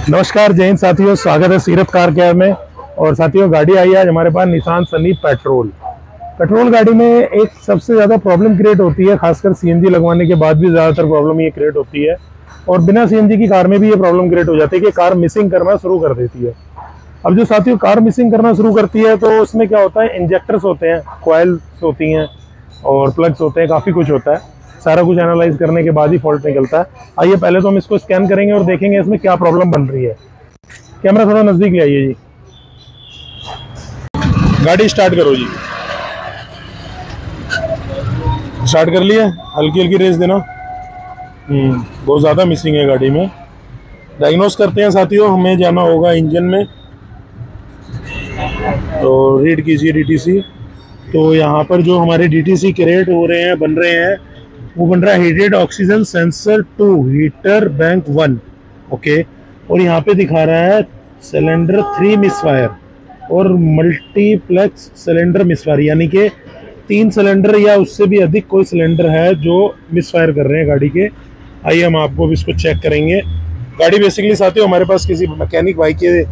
नमस्कार जय हिंद साथियों, स्वागत है सीरत कार केयर में। और साथियों, गाड़ी आई है आज हमारे पास निसान सनी पेट्रोल गाड़ी में एक सबसे ज़्यादा प्रॉब्लम क्रिएट होती है, खासकर सीएनजी लगवाने के बाद भी ज़्यादातर प्रॉब्लम ये क्रिएट होती है। और बिना सीएनजी की कार में भी ये प्रॉब्लम क्रिएट हो जाती है कि कार मिसिंग करना शुरू कर देती है। अब जो साथियों कार मिसिंग करना शुरू करती है तो उसमें क्या होता है, इंजेक्टर्स होते हैं, कॉइल्स होती हैं और प्लग्स होते हैं, काफ़ी कुछ होता है। सारा कुछ एनालाइज करने के बाद ही फॉल्ट निकलता है। आइए पहले तो हम इसको स्कैन करेंगे और देखेंगे इसमें क्या प्रॉब्लम बन रही है। कैमरा थोड़ा नजदीक ले आइए जी। गाड़ी स्टार्ट करो जी। स्टार्ट कर लिया, हल्की हल्की रेस देना। बहुत ज़्यादा मिसिंग है गाड़ी में। डायग्नोस करते हैं साथियों, हमें जाना होगा इंजन में। तो रीड कीजिए डीटीसी। तो यहाँ पर जो हमारे डीटीसी क्रिएट हो रहे हैं, बन रहे हैं, वो बन रहा है heated oxygen sensor 2 heater bank 1। Okay, और यहाँ पे दिखा रहा है सिलेंडर 3 मिसफायर और मल्टीप्लेक्स सिलेंडर मिसफायर, यानी कि 3 सिलेंडर या उससे भी अधिक कोई सिलेंडर है जो मिसफायर कर रहे हैं गाड़ी के। आइए हम आपको भी इसको चेक करेंगे। गाड़ी बेसिकली साथियों हमारे पास किसी मैकेनिक भाई के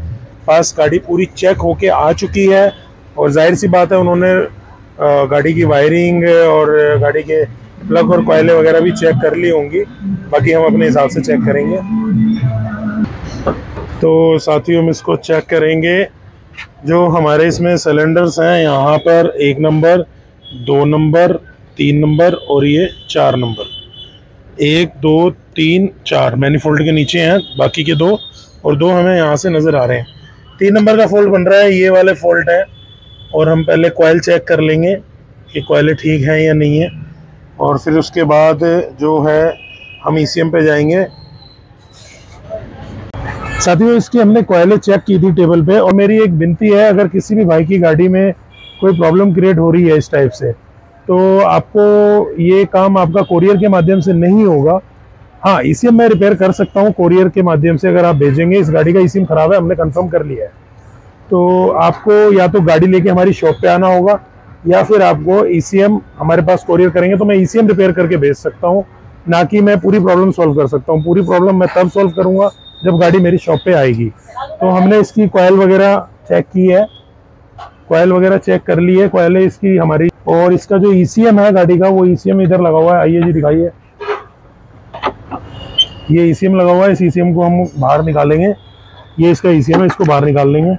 पास गाड़ी पूरी चेक होके आ चुकी है, और जाहिर सी बात है उन्होंने गाड़ी की वायरिंग और गाड़ी के प्लग और कॉइलें वगैरह भी चेक कर ली होंगी। बाकी हम अपने हिसाब से चेक करेंगे। तो साथियों हम इसको चेक करेंगे। जो हमारे इसमें सिलेंडर्स हैं, यहाँ पर 1 नंबर, 2 नंबर, 3 नंबर और ये 4 नंबर। 1 2 3 4 मैनिफोल्ड के नीचे हैं, बाकी के 2 और 2 हमें यहाँ से नज़र आ रहे हैं। 3 नंबर का फॉल्ट बन रहा है, ये वाले फॉल्ट है। और हम पहले कॉइल चेक कर लेंगे कि कॉइलें ठीक हैं या नहीं है, और फिर उसके बाद जो है हम ईसीएम पे जाएंगे। साथियों इसकी हमने कॉइलें चेक की थी टेबल पे, और मेरी एक विनती है, अगर किसी भी भाई की गाड़ी में कोई प्रॉब्लम क्रिएट हो रही है इस टाइप से, तो आपको ये काम आपका कोरियर के माध्यम से नहीं होगा। हाँ, ईसीएम मैं रिपेयर कर सकता हूँ कोरियर के माध्यम से, अगर आप भेजेंगे। इस गाड़ी का ईसीएम खराब है, हमने कंफर्म कर लिया है। तो आपको या तो गाड़ी लेके हमारी शॉप पे आना होगा, या फिर आपको ईसीएम हमारे पास कोरियर करेंगे तो मैं ईसीएम रिपेयर करके भेज सकता हूँ, ना कि मैं पूरी प्रॉब्लम सॉल्व कर सकता हूँ। पूरी प्रॉब्लम मैं तब सॉल्व करूँगा जब गाड़ी मेरी शॉप पे आएगी। तो हमने इसकी कॉइल वगैरह चेक की है, कॉइल वगैरह चेक कर ली है, कॉइल है इसकी हमारी। और इसका जो ईसीएम है गाड़ी का, वो ईसीएम इधर लगा हुआ है। आइए जी दिखाइए, ये ईसीएम लगा हुआ है। इस ईसीएम को हम बाहर निकालेंगे। ये इसका ईसीएम है, इसको बाहर निकाल लेंगे।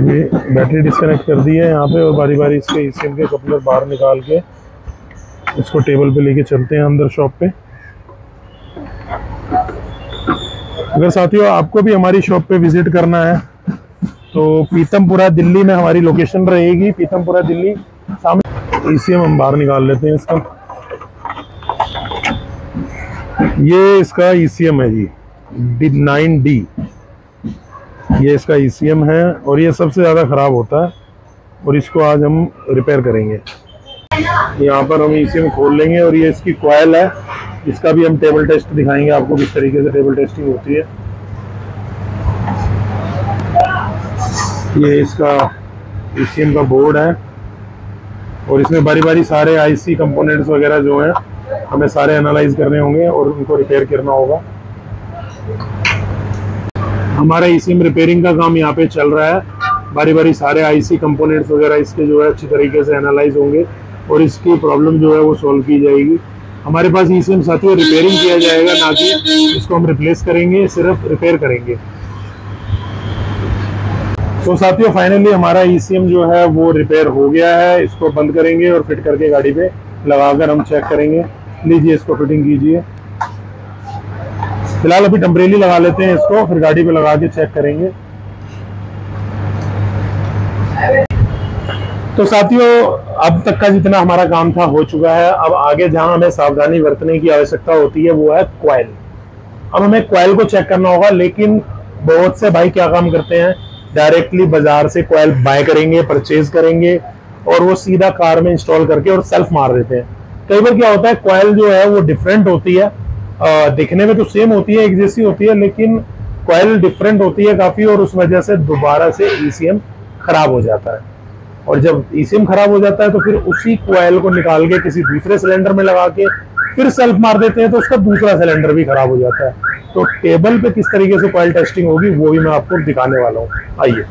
ये बैटरी डिस्कनेक्ट कर दी है यहाँ पे, और बारी बारी इसके ईसीएम के कपलर बाहर निकाल के इसको टेबल पे लेके चलते हैं अंदर शॉप पे। अगर साथियों आपको भी हमारी शॉप पे विजिट करना है तो पीतमपुरा दिल्ली में हमारी लोकेशन रहेगी। पीतमपुरा दिल्ली सामने। ईसीएम हम बाहर निकाल लेते हैं इसका। ये इसका ईसीएम है जी, D9D। ये इसका ईसीएम है, और ये सबसे ज़्यादा ख़राब होता है, और इसको आज हम रिपेयर करेंगे। यहाँ पर हम ईसीएम खोल लेंगे, और ये इसकी कॉइल है, इसका भी हम टेबल टेस्ट दिखाएंगे आपको किस तरीके से टेबल टेस्टिंग होती है। ये इसका ईसीएम का बोर्ड है, और इसमें बारी बारी सारे आईसी कंपोनेंट्स वगैरह जो हैं हमें सारे एनालाइज करने होंगे और उनको रिपेयर करना होगा। हमारा ईसीएम रिपेयरिंग का काम यहाँ पे चल रहा है। बारी बारी सारे आईसी कंपोनेंट्स वगैरह इसके जो है अच्छी तरीके से एनालाइज होंगे, और इसकी प्रॉब्लम जो है वो सॉल्व की जाएगी। हमारे पास ईसीएम साथियों रिपेयरिंग किया जाएगा, ना कि इसको हम रिप्लेस करेंगे, सिर्फ रिपेयर करेंगे। तो साथियों फाइनली हमारा ईसीएम जो है वो रिपेयर हो गया है। इसको बंद करेंगे और फिट करके गाड़ी पे लगाकर हम चेक करेंगे। लीजिए इसको फिटिंग कीजिए। फिलहाल अभी टेम्परेरी लगा लेते हैं इसको, फिर गाड़ी पे लगा के चेक करेंगे। तो साथियों अब तक का जितना हमारा काम था हो चुका है। अब आगे जहां हमें सावधानी बरतने की आवश्यकता होती है वो है कॉइल। अब हमें कॉइल को चेक करना होगा, लेकिन बहुत से भाई क्या काम करते हैं, डायरेक्टली बाजार से कॉइल बाय करेंगे, परचेज करेंगे, और वो सीधा कार में इंस्टॉल करके और सेल्फ मार देते हैं। कई बार क्या होता है, कॉइल जो है वो डिफरेंट होती है, दिखने में तो सेम होती है, एक जैसी होती है, लेकिन कॉइल डिफरेंट होती है काफ़ी, और उस वजह से दोबारा से ईसीएम खराब हो जाता है। और जब ईसीएम खराब हो जाता है तो फिर उसी कॉइल को निकाल के किसी दूसरे सिलेंडर में लगा के फिर सेल्फ मार देते हैं तो उसका दूसरा सिलेंडर भी खराब हो जाता है। तो टेबल पे किस तरीके से कॉइल टेस्टिंग होगी वो भी मैं आपको दिखाने वाला हूँ। आइए,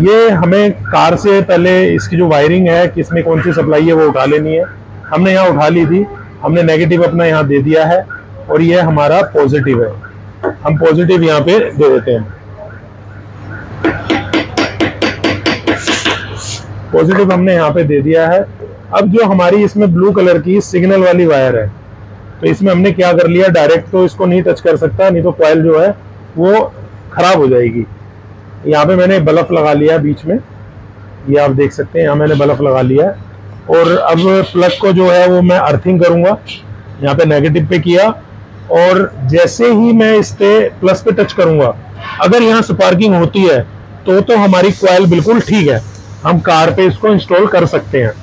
ये हमें कार से पहले इसकी जो वायरिंग है, किसमें कौन सी सप्लाई है, वो उठा लेनी है। हमने यहाँ उठा ली थी, हमने नेगेटिव अपना यहाँ दे दिया है और ये हमारा पॉजिटिव है। हम पॉजिटिव यहाँ पे दे देते हैं। पॉजिटिव हमने यहाँ पे दे दिया है। अब जो हमारी इसमें ब्लू कलर की सिग्नल वाली वायर है, तो इसमें हमने क्या कर लिया, डायरेक्ट तो इसको नहीं टच कर सकता, नहीं तो कॉइल जो है वो खराब हो जाएगी। यहाँ पे मैंने बल्ब लगा लिया बीच में, ये आप देख सकते हैं, यहाँ मैंने बल्ब लगा लिया है। और अब प्लग को जो है वो मैं अर्थिंग करूंगा। यहाँ पे नेगेटिव पे किया और जैसे ही मैं इस पे प्लस पे टच करूंगा, अगर यहाँ स्पार्किंग होती है तो हमारी कॉइल बिल्कुल ठीक है, हम कार पे इसको इंस्टॉल कर सकते हैं।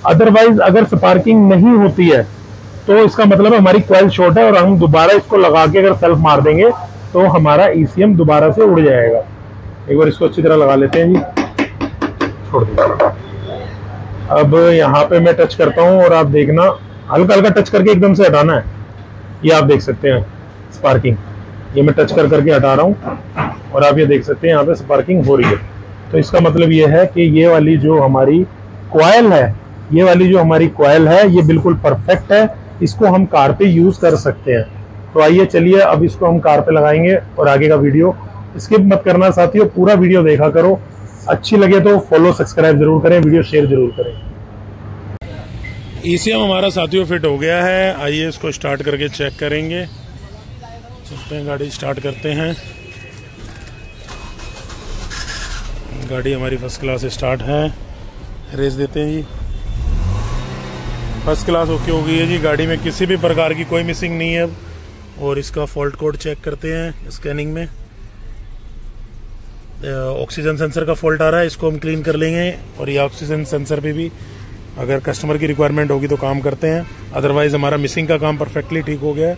अदरवाइज अगर स्पार्किंग नहीं होती है तो इसका मतलब हमारी कॉइल शॉर्ट है और हम दोबारा इसको लगा के अगर सेल्फ मार देंगे तो हमारा ECM दोबारा से उड़ जाएगा। एक बार इसको अच्छी तरह लगा लेते हैं जी, छोड़ दीजिए। अब यहाँ पे मैं टच करता हूँ और आप देखना, हल्का हल्का टच करके एकदम से हटाना है। ये आप देख सकते हैं स्पार्किंग, ये मैं टच करके हटा रहा हूँ और आप ये देख सकते हैं यहाँ पे स्पार्किंग हो रही है। तो इसका मतलब ये है कि ये वाली जो हमारी कॉइल है, ये वाली जो हमारी कॉइल है ये बिल्कुल परफेक्ट है, इसको हम कार पे यूज कर सकते हैं। तो आइए चलिए अब इसको हम कार पे लगाएंगे और आगे का वीडियो स्किप मत करना साथियों, पूरा वीडियो देखा करो। अच्छी लगे तो फॉलो सब्सक्राइब जरूर करें, वीडियो शेयर जरूर करें। ECM हमारा साथियों फिट हो गया है। आइए इसको स्टार्ट करके चेक करेंगे। चलते हैं, गाड़ी स्टार्ट करते हैं। गाड़ी हमारी फर्स्ट क्लास स्टार्ट है। रेस देते हैं जी। फर्स्ट क्लास ओके हो गई है जी। गाड़ी में किसी भी प्रकार की कोई मिसिंग नहीं है। और इसका फॉल्ट कोड चेक करते हैं स्कैनिंग में। ऑक्सीजन सेंसर का फॉल्ट आ रहा है, इसको हम क्लीन कर लेंगे। और ये ऑक्सीजन सेंसर पे भी अगर कस्टमर की रिक्वायरमेंट होगी तो काम करते हैं, अदरवाइज हमारा मिसिंग का काम परफेक्टली ठीक हो गया है।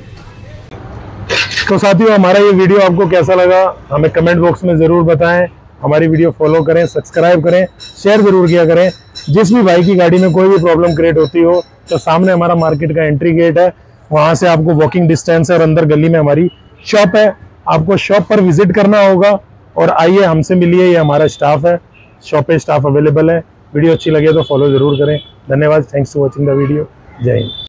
तो साथियों हमारा ये वीडियो आपको कैसा लगा हमें कमेंट बॉक्स में ज़रूर बताएं। हमारी वीडियो फॉलो करें, सब्सक्राइब करें, शेयर जरूर किया करें। जिस भी भाई की गाड़ी में कोई भी प्रॉब्लम क्रिएट होती हो तो सामने हमारा मार्केट का एंट्री गेट है, वहाँ से आपको वॉकिंग डिस्टेंस है और अंदर गली में हमारी शॉप है। आपको शॉप पर विजिट करना होगा और आइए हमसे मिलिए, ये हमारा स्टाफ है, शॉप पे स्टाफ अवेलेबल है। वीडियो अच्छी लगे तो फॉलो जरूर करें। धन्यवाद, thanks for watching the video. जय हिंद।